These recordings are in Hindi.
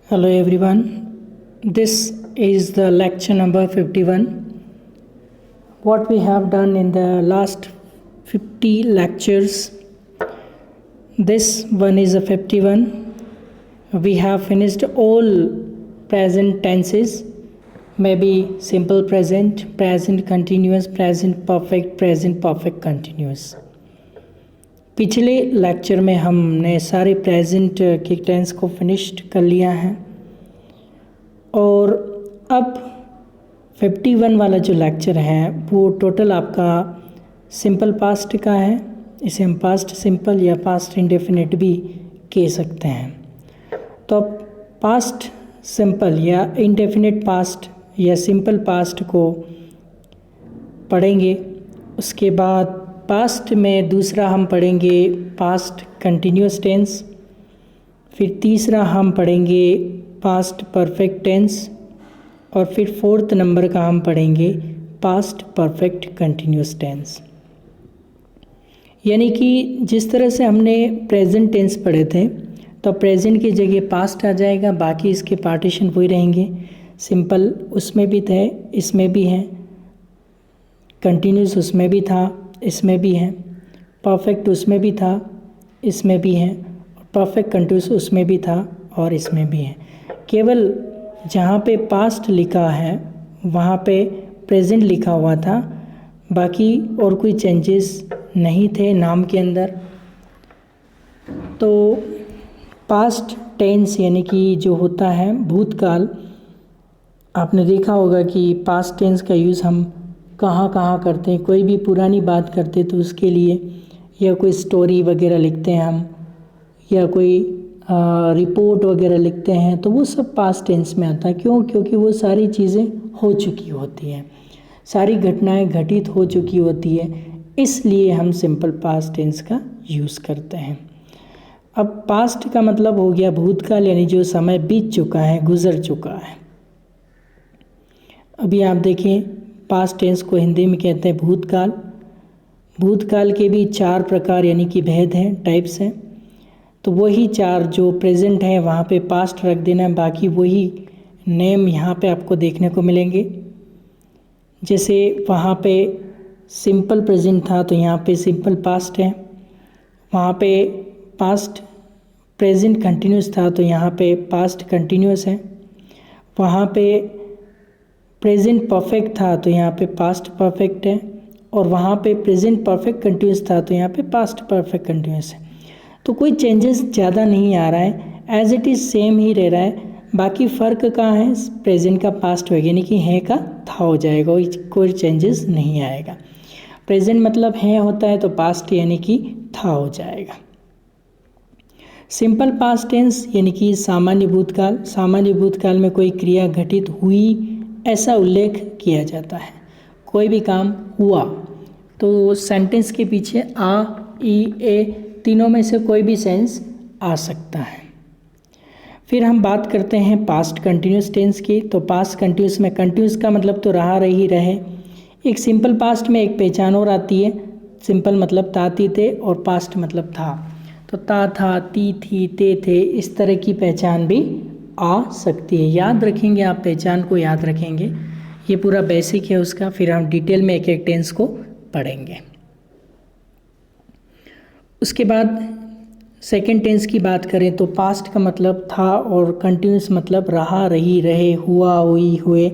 Hello everyone. This is the lecture number 51. What we have done in the last 50 lectures. This one is a 51. We have finished all present tenses, maybe simple present, present continuous, present perfect continuous. पिछले लेक्चर में हमने सारे प्रेजेंट के टेंस को फिनिश्ड कर लिया है और अब 51 वाला जो लेक्चर है वो टोटल आपका सिंपल पास्ट का है। इसे हम पास्ट सिंपल या पास्ट इंडेफिनिट भी कह सकते हैं। तो अब पास्ट सिंपल या इंडेफिनिट पास्ट या सिंपल पास्ट को पढ़ेंगे। उसके बाद पास्ट में दूसरा हम पढ़ेंगे पास्ट कंटिन्यूस टेंस, फिर तीसरा हम पढ़ेंगे पास्ट परफेक्ट टेंस और फिर फोर्थ नंबर का हम पढ़ेंगे पास्ट परफेक्ट कंटिन्यूस टेंस। यानी कि जिस तरह से हमने प्रेजेंट टेंस पढ़े थे तो प्रेजेंट की जगह पास्ट आ जाएगा, बाकी इसके पार्टीशन वही रहेंगे। सिंपल उसमें भी थे, इसमें भी है, कंटिन्यूस उसमें भी था, इसमें भी है, परफेक्ट उसमें भी था, इसमें भी है, परफेक्ट कंटिन्यूस उसमें भी था और इसमें भी है। केवल जहाँ पे पास्ट लिखा है वहाँ पे प्रेजेंट लिखा हुआ था, बाकी और कोई चेंजेस नहीं थे नाम के अंदर। तो पास्ट टेंस यानी कि जो होता है भूतकाल, आपने देखा होगा कि पास्ट टेंस का यूज़ हम कहाँ कहाँ करते हैं। कोई भी पुरानी बात करते तो उसके लिए, या कोई स्टोरी वगैरह लिखते हैं हम, या कोई रिपोर्ट वगैरह लिखते हैं तो वो सब पास्ट टेंस में आता है। क्यों? क्योंकि वो सारी चीज़ें हो चुकी होती हैं, सारी घटनाएं घटित हो चुकी होती है, इसलिए हम सिंपल पास्ट टेंस का यूज़ करते हैं। अब पास्ट का मतलब हो गया भूतकाल, यानी जो समय बीत चुका है, गुजर चुका है। अभी आप देखें पास्ट टेंस को हिंदी में कहते हैं भूतकाल। भूतकाल के भी 4 प्रकार यानी कि भेद हैं, टाइप्स हैं। तो वही 4 जो प्रेजेंट हैं वहाँ पे पास्ट रख देना, बाकी वही नेम यहाँ पे आपको देखने को मिलेंगे। जैसे वहाँ पे सिंपल प्रेजेंट था तो यहाँ पे सिंपल पास्ट है, वहाँ पे पास्ट प्रेजेंट कंटिन्यूस था तो यहाँ पे पास्ट कंटिन्यूस है, वहाँ पे प्रेजेंट परफेक्ट था तो यहाँ पे पास्ट परफेक्ट है, और वहाँ पे प्रेजेंट परफेक्ट कंटिन्यूस था तो यहाँ पे पास्ट परफेक्ट कंटिन्यूस है। तो कोई चेंजेस ज़्यादा नहीं आ रहा है, एज इट इज़ सेम ही रह रहा है। बाकी फ़र्क कहाँ है? प्रेजेंट का पास्ट होगा, यानी कि है का था हो जाएगा, कोई चेंजेस नहीं आएगा। प्रेजेंट मतलब है होता है तो पास्ट यानी कि था हो जाएगा। सिंपल पास्ट टेंस यानी कि सामान्य भूतकाल। सामान्य भूतकाल में कोई क्रिया घटित हुई ऐसा उल्लेख किया जाता है। कोई भी काम हुआ तो सेंटेंस के पीछे आ, ई, ए तीनों में से कोई भी सेंस आ सकता है। फिर हम बात करते हैं पास्ट कंटिन्यूस टेंस की। तो पास्ट कंटिन्यूस में कंटिन्यूस का मतलब तो रहा रही रहे। एक सिंपल पास्ट में एक पहचान और आती है। सिंपल मतलब था, ती, थे, और पास्ट मतलब था। तो ता, था, ती, थी, ते, थे, इस तरह की पहचान भी आ सकती है। याद रखेंगे आप, पहचान को याद रखेंगे, ये पूरा बेसिक है उसका। फिर हम डिटेल में एक एक टेंस को पढ़ेंगे। उसके बाद सेकंड टेंस की बात करें तो पास्ट का मतलब था और कंटिन्यूस मतलब रहा, रही, रहे, हुआ, हुई, हुए,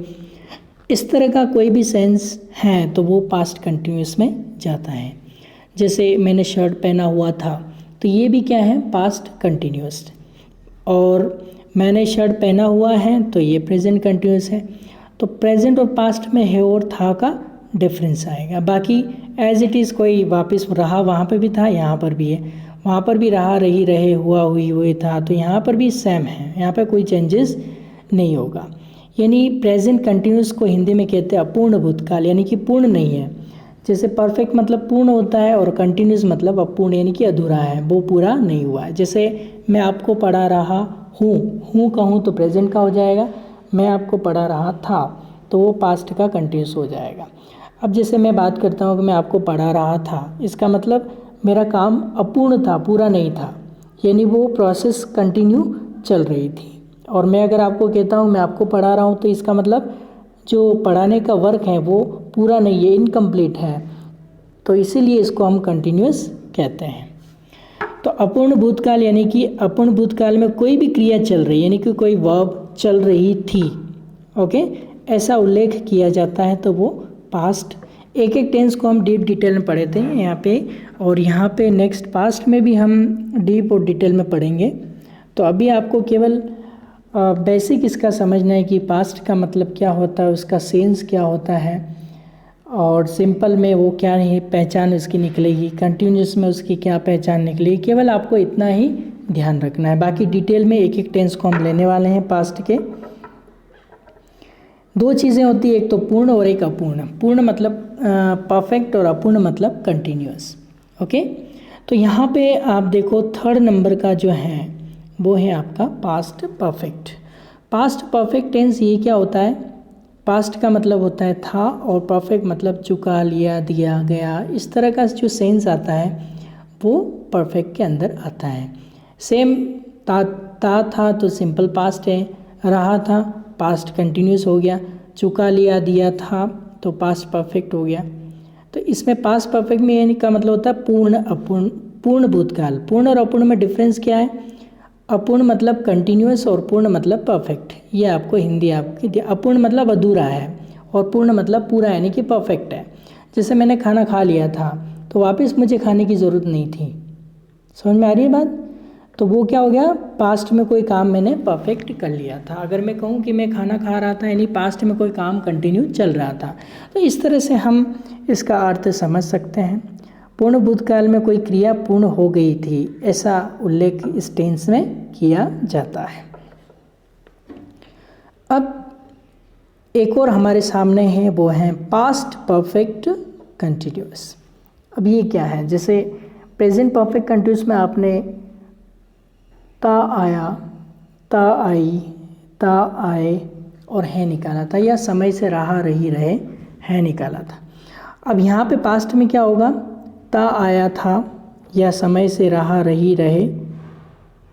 इस तरह का कोई भी सेंस है तो वो पास्ट कंटिन्यूस में जाता है। जैसे मैंने शर्ट पहना हुआ था तो ये भी क्या है? Past continuous. और मैंने शर्ट पहना हुआ है तो ये प्रेजेंट कंटिन्यूस है। तो प्रेजेंट और पास्ट में है और था का डिफरेंस आएगा। बाकी एज इट इज़ कोई वापस रहा वहाँ पे भी था, यहाँ पर भी है, वहाँ पर भी रहा, रही, रहे, हुआ, हुई, हुए था, तो यहाँ पर भी सेम है, यहाँ पर कोई चेंजेस नहीं होगा। यानी प्रेजेंट कंटिन्यूस को हिंदी में कहते हैं अपूर्ण भूतकाल, यानी कि पूर्ण नहीं है। जैसे परफेक्ट मतलब पूर्ण होता है और कंटिन्यूस मतलब अपूर्ण यानी कि अधूरा है, वो पूरा नहीं हुआ है। जैसे मैं आपको पढ़ा रहा हूँ कहूँ तो प्रेजेंट का हो जाएगा, मैं आपको पढ़ा रहा था तो वो पास्ट का कंटिन्यूस हो जाएगा। अब जैसे मैं बात करता हूँ कि मैं आपको पढ़ा रहा था, इसका मतलब मेरा काम अपूर्ण था, पूरा नहीं था, यानी वो प्रोसेस कंटिन्यू चल रही थी। और मैं अगर आपको कहता हूँ मैं आपको पढ़ा रहा हूँ तो इसका मतलब जो पढ़ाने का वर्क है वो पूरा नहीं है, इनकम्प्लीट है, तो इसीलिए इसको हम कंटिन्यूस कहते हैं। तो अपूर्ण भूतकाल यानी कि अपूर्ण भूतकाल में कोई भी क्रिया चल रही यानी कि कोई वर्ब चल रही थी, ओके, ऐसा उल्लेख किया जाता है तो वो पास्ट। एक एक टेंस को हम डीप डिटेल में पढ़े थे यहाँ पे, और यहाँ पे नेक्स्ट पास्ट में भी हम डीप और डिटेल में पढ़ेंगे। तो अभी आपको केवल बेसिक इसका समझना है कि पास्ट का मतलब क्या होता है, उसका सेंस क्या होता है, और सिंपल में वो क्या नहीं पहचान उसकी निकलेगी, कंटिन्यूस में उसकी क्या पहचान निकलेगी, केवल आपको इतना ही ध्यान रखना है। बाकी डिटेल में एक एक टेंस को हम लेने वाले हैं पास्ट के। दो चीज़ें होती है, एक तो पूर्ण और एक अपूर्ण। पूर्ण मतलब परफेक्ट और अपूर्ण मतलब कंटिन्यूस, ओके। तो यहाँ पे आप देखो थर्ड नंबर का जो है वो है आपका past perfect. Past perfect tense ये क्या होता है, पास्ट का मतलब होता है था और परफेक्ट मतलब चुका, लिया, दिया, गया, इस तरह का जो सेंस आता है वो परफेक्ट के अंदर आता है। सेम था तो सिंपल पास्ट है, रहा था पास्ट कंटिन्यूस हो गया, चुका, लिया, दिया, था तो पास्ट परफेक्ट हो गया। तो इसमें पास्ट परफेक्ट में यानी का मतलब होता है पूर्ण अपूर्ण। पूर्ण भूतकाल, पूर्ण और अपूर्ण में डिफरेंस क्या है, अपूर्ण मतलब कंटिन्यूस और पूर्ण मतलब परफेक्ट। ये आपको हिंदी आपकी, अपूर्ण मतलब अधूरा है और पूर्ण मतलब पूरा यानी कि परफेक्ट है। जैसे मैंने खाना खा लिया था तो वापस मुझे खाने की ज़रूरत नहीं थी, समझ में आ रही है बात, तो वो क्या हो गया, पास्ट में कोई काम मैंने परफेक्ट कर लिया था। अगर मैं कहूँ कि मैं खाना खा रहा था यानी पास्ट में कोई काम कंटिन्यू चल रहा था। तो इस तरह से हम इसका अर्थ समझ सकते हैं। पूर्ण भूतकाल में कोई क्रिया पूर्ण हो गई थी, ऐसा उल्लेख इस टेंस में किया जाता है। अब एक और हमारे सामने है, वो है पास्ट परफेक्ट कंटिन्यूअस। अब ये क्या है, जैसे प्रेजेंट परफेक्ट कंटिन्यूअस में आपने ता आया, ता आई, ता आए और है निकाला था, या समय से रहा, रही, रहे, है निकाला था। अब यहाँ पे पास्ट में क्या होगा, ता आया था या समय से रहा, रही, रहे,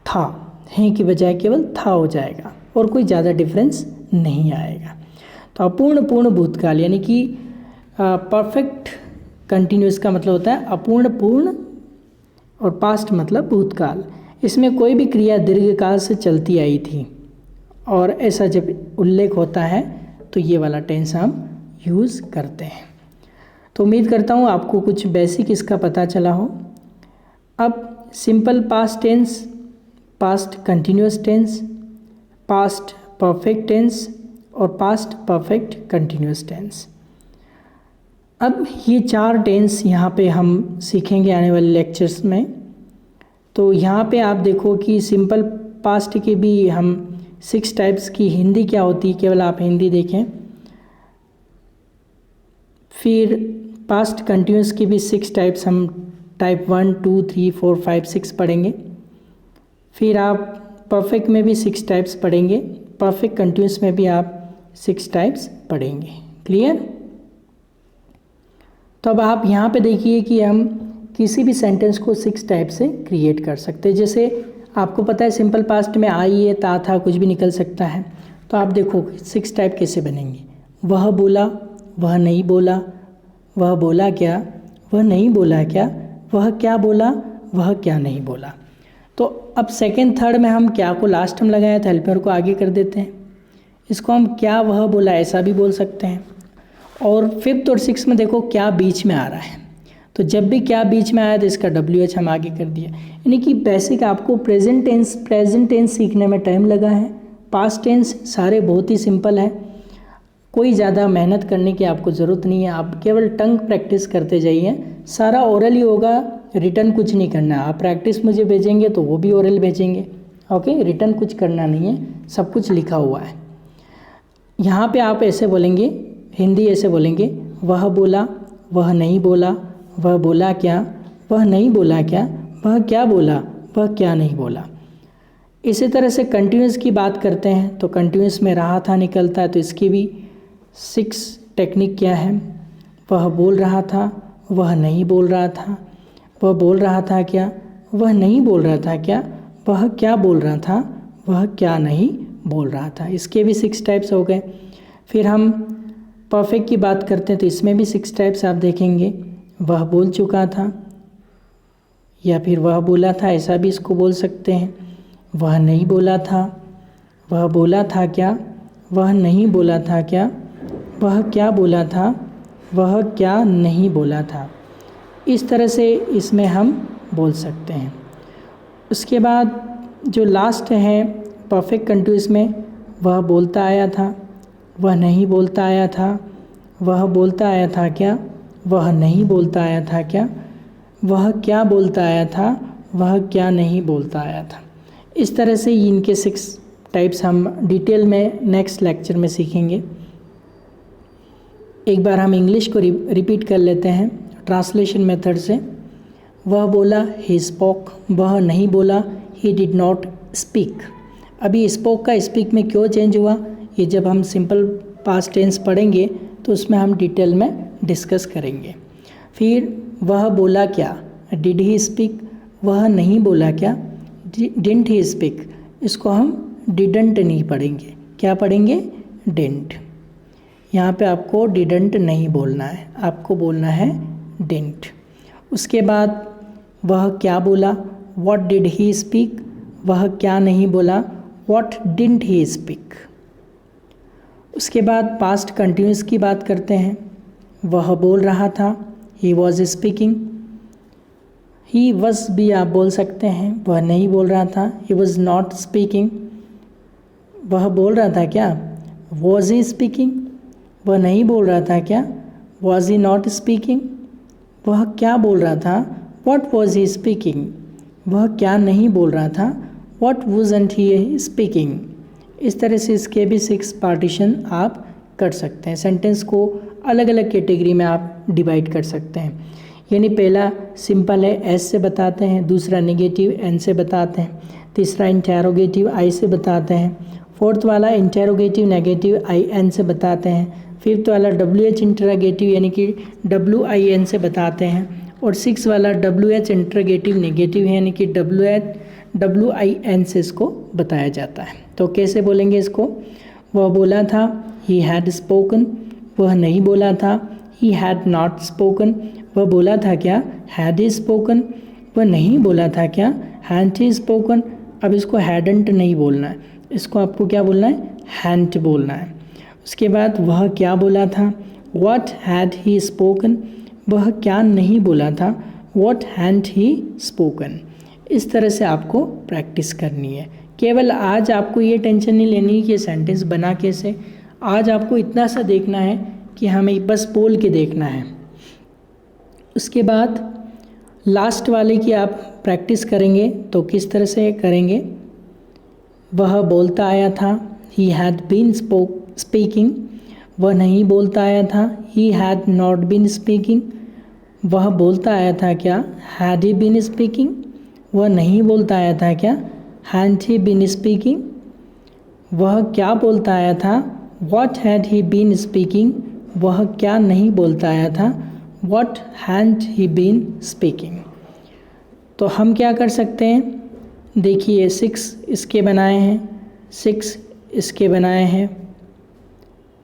था, है की बजाय केवल था हो जाएगा और कोई ज़्यादा डिफरेंस नहीं आएगा। तो अपूर्ण पूर्ण भूतकाल यानी कि परफेक्ट कंटिन्यूस का मतलब होता है अपूर्ण पूर्ण, और पास्ट मतलब भूतकाल। इसमें कोई भी क्रिया दीर्घकाल से चलती आई थी, और ऐसा जब उल्लेख होता है तो ये वाला टेंस हम यूज़ करते हैं। तो उम्मीद करता हूँ आपको कुछ बेसिक इसका पता चला हो। अब simple past tense, past continuous tense, past perfect tense और पास्ट परफेक्ट कंटिन्यूअस टेंस। अब ये चार टेंस यहाँ पे हम सीखेंगे आने वाले लेक्चर्स में। तो यहाँ पे आप देखो कि सिंपल पास्ट के भी हम 6 टाइप्स की, हिंदी क्या होती है केवल आप हिंदी देखें। फिर पास्ट कंटिन्यूस की भी 6 टाइप्स हम टाइप 1, 2, 3, 4, 5, 6 पढ़ेंगे। फिर आप परफेक्ट में भी 6 टाइप्स पढ़ेंगे, परफेक्ट कंटिन्यूस में भी आप 6 टाइप्स पढ़ेंगे। क्लियर? तो अब आप यहाँ पे देखिए कि हम किसी भी सेंटेंस को 6 टाइप से क्रिएट कर सकते हैं। जैसे आपको पता है सिंपल पास्ट में आई है, ता था, कुछ भी निकल सकता है। तो आप देखो 6 टाइप कैसे बनेंगे। वह बोला, वह नहीं बोला, वह बोला क्या, वह नहीं बोला क्या, वह क्या बोला, वह क्या नहीं बोला। तो अब सेकेंड थर्ड में हम क्या को लास्ट में लगाया था, हेल्पर को आगे कर देते हैं। इसको हम क्या वह बोला ऐसा भी बोल सकते हैं। और फिफ्थ और सिक्स में देखो क्या बीच में आ रहा है, तो जब भी क्या बीच में आया तो इसका WH हम आगे कर दिया। यानी कि बेसिक आपको प्रेजेंट टेंस सीखने में टाइम लगा है। पास्ट टेंस सारे बहुत ही सिंपल है, कोई ज़्यादा मेहनत करने की आपको ज़रूरत नहीं है। आप केवल टंग प्रैक्टिस करते जाइए, सारा ओरल ही होगा, रिटर्न कुछ नहीं करना है। आप प्रैक्टिस मुझे भेजेंगे तो वो भी ओरल भेजेंगे, ओके। रिटर्न कुछ करना नहीं है, सब कुछ लिखा हुआ है। यहाँ पे आप ऐसे बोलेंगे, हिंदी ऐसे बोलेंगे, वह बोला, वह नहीं बोला, वह बोला क्या, वह नहीं बोला क्या, वह क्या बोला, वह क्या नहीं बोला। इसी तरह से कंटिन्यूस की बात करते हैं तो कंटिन्यूस में रहा था निकलता है, तो इसकी भी 6 टेक्निक क्या है। वह बोल रहा था, वह नहीं बोल रहा था, वह बोल रहा था क्या, वह नहीं बोल रहा था क्या, वह क्या बोल रहा था, वह क्या नहीं बोल रहा था। इसके भी 6 टाइप्स हो गए। फिर हम परफेक्ट की बात करते हैं तो इसमें भी 6 टाइप्स आप देखेंगे। वह बोल चुका था, या फिर वह बोला था, ऐसा भी इसको बोल सकते हैं। वह नहीं बोला था, वह बोला था क्या, वह नहीं बोला था क्या, वह क्या बोला था, वह क्या नहीं बोला था। इस तरह से इसमें हम बोल सकते हैं। उसके बाद जो लास्ट है परफेक्ट कंटिन्यूअस में, वह बोलता आया था, वह नहीं बोलता आया था, वह बोलता आया था क्या, वह नहीं बोलता आया था क्या, वह क्या बोलता आया था, वह क्या नहीं बोलता आया था। इस तरह से इनके 6 टाइप्स हम डिटेल में नेक्स्ट लेक्चर में सीखेंगे। एक बार हम इंग्लिश को रिपीट कर लेते हैं ट्रांसलेशन मेथड से। वह बोला, ही स्पोक। वह नहीं बोला, ही डिड नॉट स्पीक। अभी स्पोक का स्पीक में क्यों चेंज हुआ, ये जब हम सिंपल पास्ट टेंस पढ़ेंगे तो उसमें हम डिटेल में डिस्कस करेंगे। फिर वह बोला क्या, डिड ही स्पीक। वह नहीं बोला क्या, डिडंट ही स्पीक। इसको हम डिडंट नहीं पढ़ेंगे, क्या पढ़ेंगे, डिडंट। यहाँ पे आपको डिडंट नहीं बोलना है, आपको बोलना है डिडंट। उसके बाद वह क्या बोला, व्हाट डिड ही स्पीक। वह क्या नहीं बोला, व्हाट डिडंट ही स्पीक। उसके बाद पास्ट कंटिन्यूअस की बात करते हैं। वह बोल रहा था, he was speaking. He was भी आप बोल सकते हैं। वह नहीं बोल रहा था, ही वॉज नॉट स्पीकिंग। वह बोल रहा था क्या, वॉज ही स्पीकिंग। वह नहीं बोल रहा था क्या, वॉज ही नॉट स्पीकिंग। वह क्या बोल रहा था, व्हाट वॉज ही स्पीकिंग। वह क्या नहीं बोल रहा था, व्हाट वॉजंट ही स्पीकिंग। इस तरह से इसके भी 6 पार्टीशन आप कर सकते हैं। सेंटेंस को अलग अलग कैटेगरी में आप डिवाइड कर सकते हैं। यानी पहला सिंपल है, एस से बताते हैं। दूसरा नेगेटिव, एन से बताते हैं। तीसरा इंटेरोगेटिव, आई से बताते हैं। फोर्थ वाला इंटेरोगेटिव नेगेटिव, आई एन से बताते हैं। फिफ्थ वाला डब्ल्यू एच इंटरोगेटिव यानी कि डब्ल्यू आई एन से बताते हैं। और 6 वाला डब्ल्यू एच इंटरोगेटिव नेगेटिव है यानी कि डब्ल्यू आई एन से इसको बताया जाता है। तो कैसे बोलेंगे इसको, वह बोला था, ही हैड स्पोकन। वह नहीं बोला था, ही हैड नॉट स्पोकन। वह बोला था क्या, हैड ही स्पोकन। वह नहीं बोला था क्या, हैंट ही स्पोकन। अब इसको हैडंट नहीं बोलना है, इसको आपको क्या बोलना है, हैंट बोलना है। उसके बाद वह क्या बोला था, व्हाट हैड ही स्पोकन। वह क्या नहीं बोला था, व्हाट हैंट ही स्पोकन। इस तरह से आपको प्रैक्टिस करनी है। केवल आज आपको ये टेंशन नहीं लेनी कि सेंटेंस बना कैसे। आज आपको इतना सा देखना है कि हमें बस बोल के देखना है। उसके बाद लास्ट वाले की आप प्रैक्टिस करेंगे तो किस तरह से करेंगे, वह बोलता आया था, ही हैड बीन स्पीकिंग। वह नहीं बोलता आया था, he had not been speaking. वह बोलता आया था क्या, हैड ही बीन स्पीकिंग। वह नहीं बोलता आया था क्या, हैंट ही बीन स्पीकिंग। वह क्या बोलता आया था, what had he been speaking. वह क्या नहीं बोलता आया था, what hadn't he been speaking. तो हम क्या कर सकते हैं, देखिए 6 इसके बनाए हैं, 6 इसके बनाए हैं,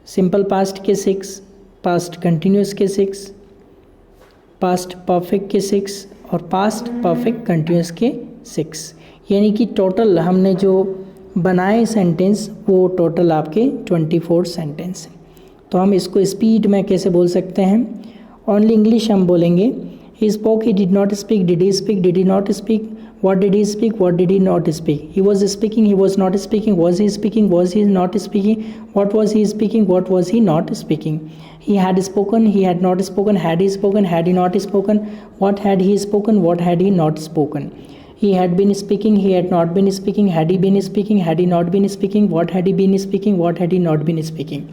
सिंपल पास्ट के 6, पास्ट कंटिन्यूअस के 6, पास्ट परफेक्ट के 6 और पास्ट परफेक्ट कंटिन्यूअस के 6। यानी कि टोटल हमने जो बनाए सेंटेंस वो टोटल आपके 24 सेंटेंस हैं। तो हम इसको स्पीड में कैसे बोल सकते हैं, ओनली इंग्लिश हम बोलेंगे। He spoke, he did not speak, did he speak, did he not speak, what did he speak, what did he not speak, he was speaking, he was not speaking, was he speaking, was he not speaking, what was he speaking, what was he not speaking, he had spoken, he had not spoken, had he spoken, had he not spoken, what had he spoken, what had he not spoken, he had been speaking, he had not been speaking, had he been speaking, had he not been speaking, what had he been speaking, what had he not been speaking।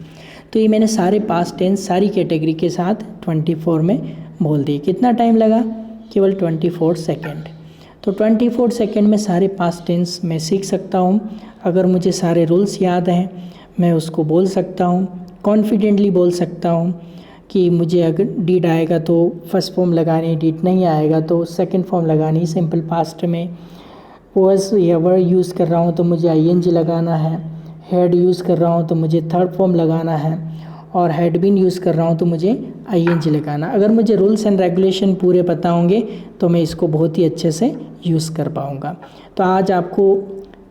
तो ये मैंने सारे पास्ट टेंस सारी कैटेगरी के साथ 24 में बोल दिए। कितना टाइम लगा, केवल 24 सेकेंड। तो 24 सेकेंड में सारे पास्ट टेंस मैं सीख सकता हूँ। अगर मुझे सारे रूल्स याद हैं मैं उसको बोल सकता हूँ, कॉन्फिडेंटली बोल सकता हूँ कि मुझे अगर डिड आएगा तो फर्स्ट फॉर्म लगानी, डिड नहीं आएगा तो सेकंड फॉर्म लगानी। सिंपल पास्ट में वॉज या वर यूज़ कर रहा हूँ तो मुझे आईएनजी लगाना है, हेड यूज़ कर रहा हूँ तो मुझे थर्ड फॉर्म लगाना है, और हैड बीन यूज़ कर रहा हूँ तो मुझे ING लगाना। अगर मुझे रूल्स एंड रेगुलेशन पूरे पता होंगे तो मैं इसको बहुत ही अच्छे से यूज़ कर पाऊँगा। तो आज आपको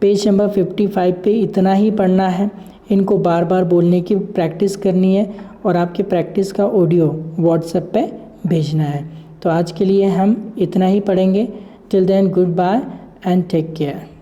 पेज नंबर 55 पे इतना ही पढ़ना है। इनको बार बार बोलने की प्रैक्टिस करनी है और आपके प्रैक्टिस का ऑडियो व्हाट्सएप पे भेजना है। तो आज के लिए हम इतना ही पढ़ेंगे। Till then goodbye and take care.